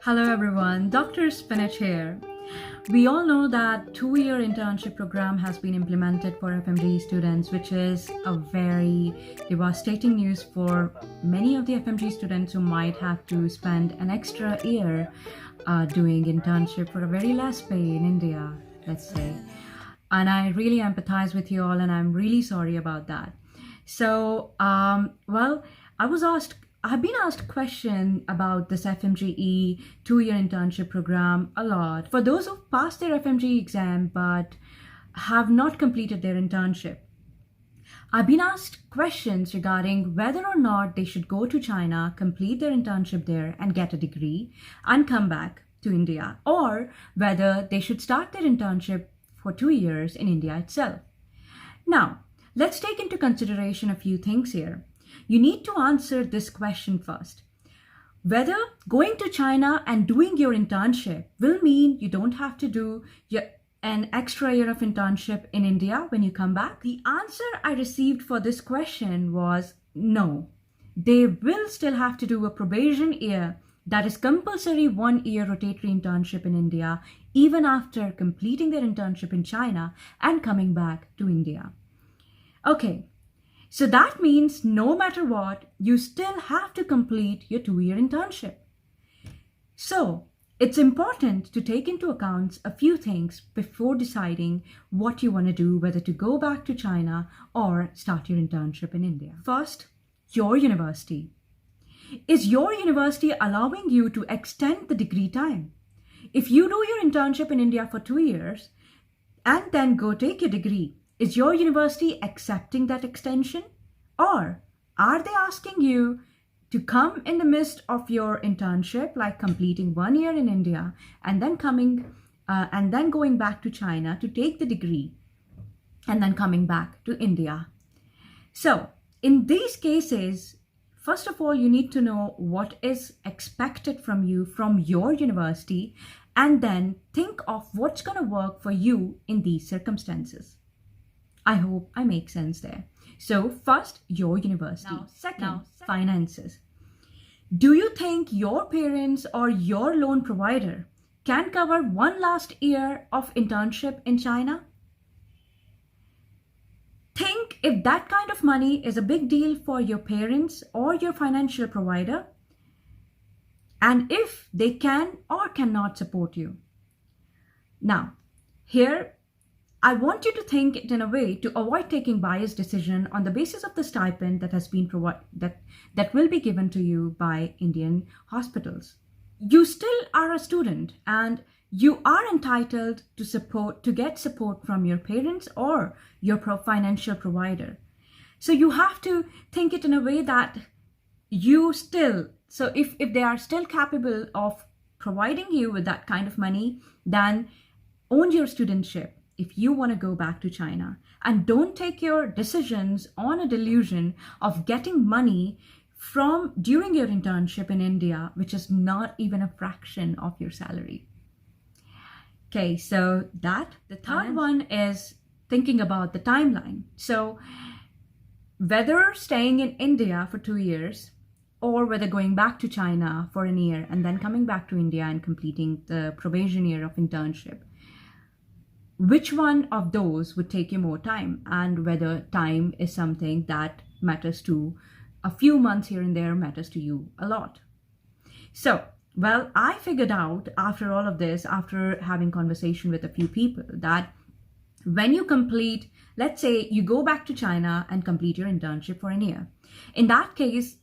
Hello everyone, Dr. Spinach here. We all know that two-year internship program has been implemented for Fmge students, which is a very devastating news for many of the Fmge students who might have to spend an extra year doing internship for a very less pay in India, let's say. And I really empathize with you all, and I'm really sorry about that. So, I've been asked a question about this Fmge two-year internship program a lot. For those who've passed their Fmge exam but have not completed their internship, I've been asked questions regarding whether or not they should go to China, complete their internship there and get a degree and come back to India, or whether they should start their internship for 2 years in India itself. Now, let's take into consideration a few things here. You need to answer this question first. Whether going to China and doing your internship will mean you don't have to do an extra year of internship in India when you come back. The answer I received for this question was no. They will still have to do a probation year, that is compulsory 1 year rotatory internship in India, even after completing their internship in China and coming back to India. Okay. So that means no matter what, you still have to complete your 2-year internship. So it's important to take into account a few things before deciding what you want to do, whether to go back to China or start your internship in India. First, your university. Is your university allowing you to extend the degree time? If you do your internship in India for 2 years and then go take your degree, is your university accepting that extension? Or are they asking you to come in the midst of your internship, like completing 1 year in India and then going back to China to take the degree and then coming back to India? So in these cases, first of all, you need to know what is expected from you from your university, and then think of what's going to work for you in these circumstances. I hope I make sense there. So first, your university. Second, finances. Do you think your parents or your loan provider can cover one last year of internship in China? Think if that kind of money is a big deal for your parents or your financial provider, and if they can or cannot support you. Now, here, I want you to think it in a way to avoid taking biased decision on the basis of the stipend that has been that will be given to you by Indian hospitals. You still are a student and you are entitled to get support from your parents or your financial provider. So you have to think it in a way that if they are still capable of providing you with that kind of money, then own your studentship if you want to go back to China, and don't take your decisions on a delusion of getting money from during your internship in India, which is not even a fraction of your salary. Okay, so the third one is thinking about the timeline. So whether staying in India for 2 years or whether going back to China for 1 year and then coming back to India and completing the probation year of internship, which one of those would take you more time, and whether time is something that matters to a few months here and there matters to you a lot. So, well, I figured out after all of this, after having conversation with a few people, that when you complete, let's say you go back to China and complete your internship for 1 year. In that case,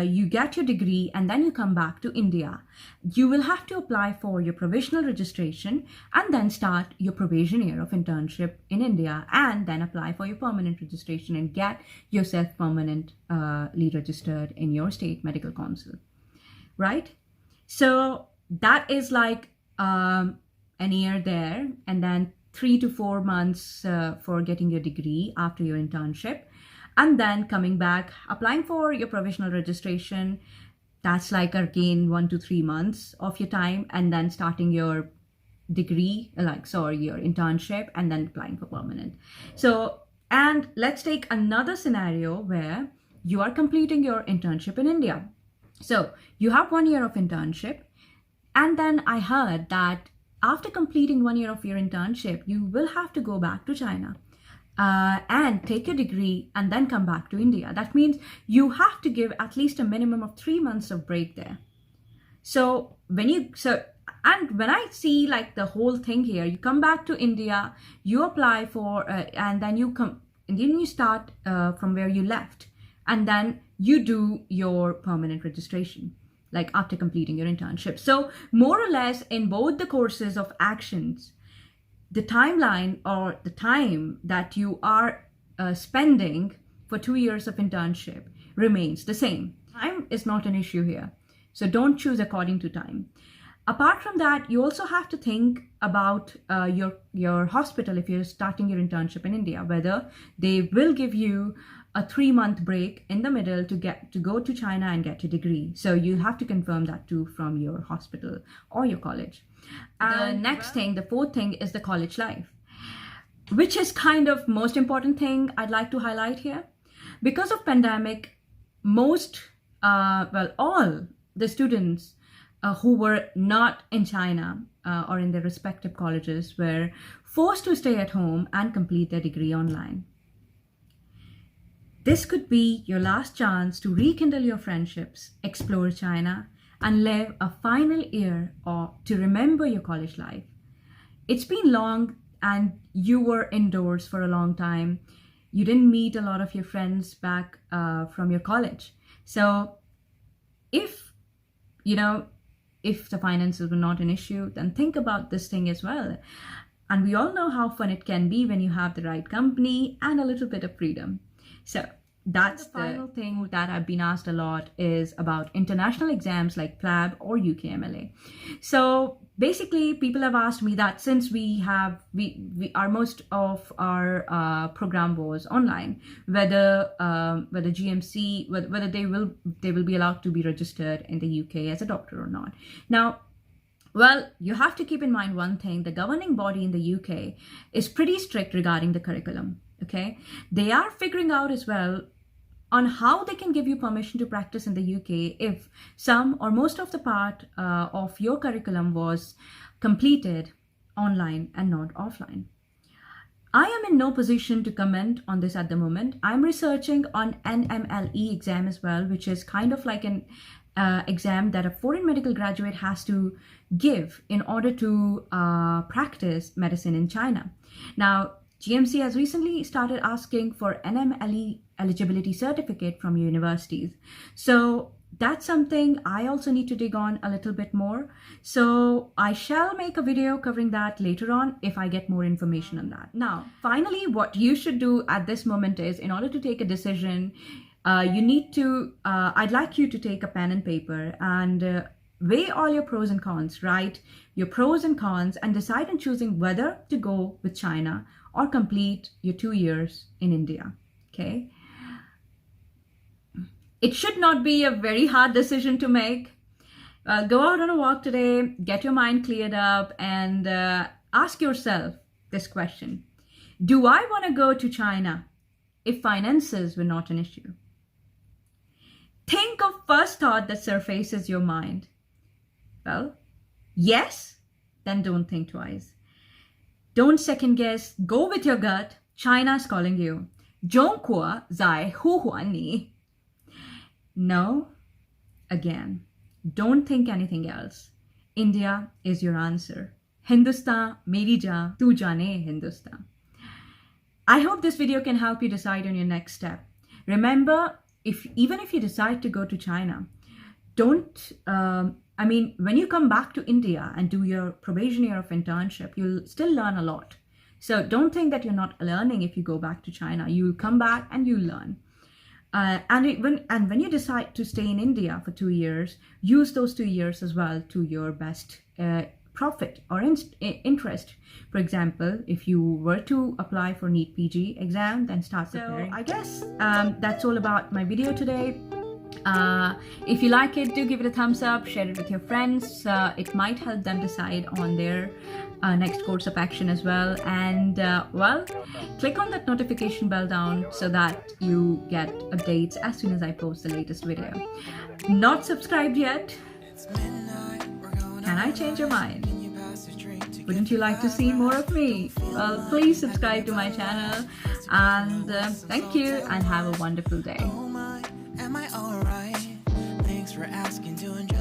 you get your degree and then you come back to India. You will have to apply for your provisional registration and then start your probation year of internship in India, and then apply for your permanent registration and get yourself permanently registered in your state medical council, right? So that is like an year there, and then 3 to 4 months for getting your degree after your internship. And then coming back, applying for your provisional registration, that's like again 1 to 3 months of your time, and then starting your degree, your internship, and then applying for permanent. So, and let's take another scenario where you are completing your internship in India. So you have 1 year of internship, and then I heard that after completing 1 year of your internship, you will have to go back to China and take your degree and then come back to India. That means you have to give at least a minimum of 3 months of break there. So when I see like the whole thing here, you come back to India, you apply for, and then you start from where you left, and then you do your permanent registration, like after completing your internship. So more or less in both the courses of actions, the timeline or the time that you are spending for 2 years of internship remains the same. Time is not an issue here. So don't choose according to time. Apart from that, you also have to think about your hospital if you're starting your internship in India, whether they will give you a 3-month break in the middle to go to China and get your degree. So you have to confirm that too from your hospital or your college. The fourth thing is the college life, which is kind of most important thing I'd like to highlight here. Because of pandemic, all the students who were not in China or in their respective colleges were forced to stay at home and complete their degree online. This could be your last chance to rekindle your friendships, explore China, and live a final year or to remember your college life. It's been long and you were indoors for a long time. You didn't meet a lot of your friends back from your college. So if the finances were not an issue, then think about this thing as well. And we all know how fun it can be when you have the right company and a little bit of freedom. So that's the final thing that I've been asked a lot is about international exams like PLAB or UKMLA. So basically, people have asked me that since most of our program was online, whether GMC whether they will be allowed to be registered in the UK as a doctor or not. Now, well, you have to keep in mind one thing: the governing body in the UK is pretty strict regarding the curriculum. Okay, they are figuring out as well on how they can give you permission to practice in the UK if some or most of the part of your curriculum was completed online and not offline. I am in no position to comment on this at the moment. I'm researching on NMLE exam as well, which is kind of like an exam that a foreign medical graduate has to give in order to practice medicine in China. Now, GMC has recently started asking for NMLE eligibility certificate from universities. So that's something I also need to dig on a little bit more. So I shall make a video covering that later on if I get more information on that. Now, finally, what you should do at this moment is, in order to take a decision, I'd like you to take a pen and paper and weigh all your pros and cons, write your pros and cons, and decide on choosing whether to go with China or complete your 2 years in India. Okay. It should not be a very hard decision to make. Go out on a walk today, get your mind cleared up, and ask yourself this question: do I want to go to China if finances were not an issue? Think of first thought that surfaces your mind. Well, yes, then don't think twice. Don't second guess, go with your gut. China's calling you. 中国在呼唤你. No, again, don't think anything else. India is your answer. Hindustan, meri jaan, tu jaane Hindustan. I hope this video can help you decide on your next step. Remember, even if you decide to go to China, when you come back to India and do your probation year of internship, you'll still learn a lot. So don't think that you're not learning if you go back to China. You come back and you learn. When you decide to stay in India for 2 years, use those 2 years as well to your best profit or interest. For example, if you were to apply for NEET PG exam, then start preparing. So I guess that's all about my video today. If you like it, do give it a thumbs up, share it with your friends. It might help them decide on their next course of action as well. And well, click on that notification bell down so that you get updates as soon as I post the latest video. Not subscribed yet? Can I change your mind? Wouldn't you like to see more of me? Well, please subscribe to my channel, and thank you, and have a wonderful day. Am I alright? Thanks for asking, doing just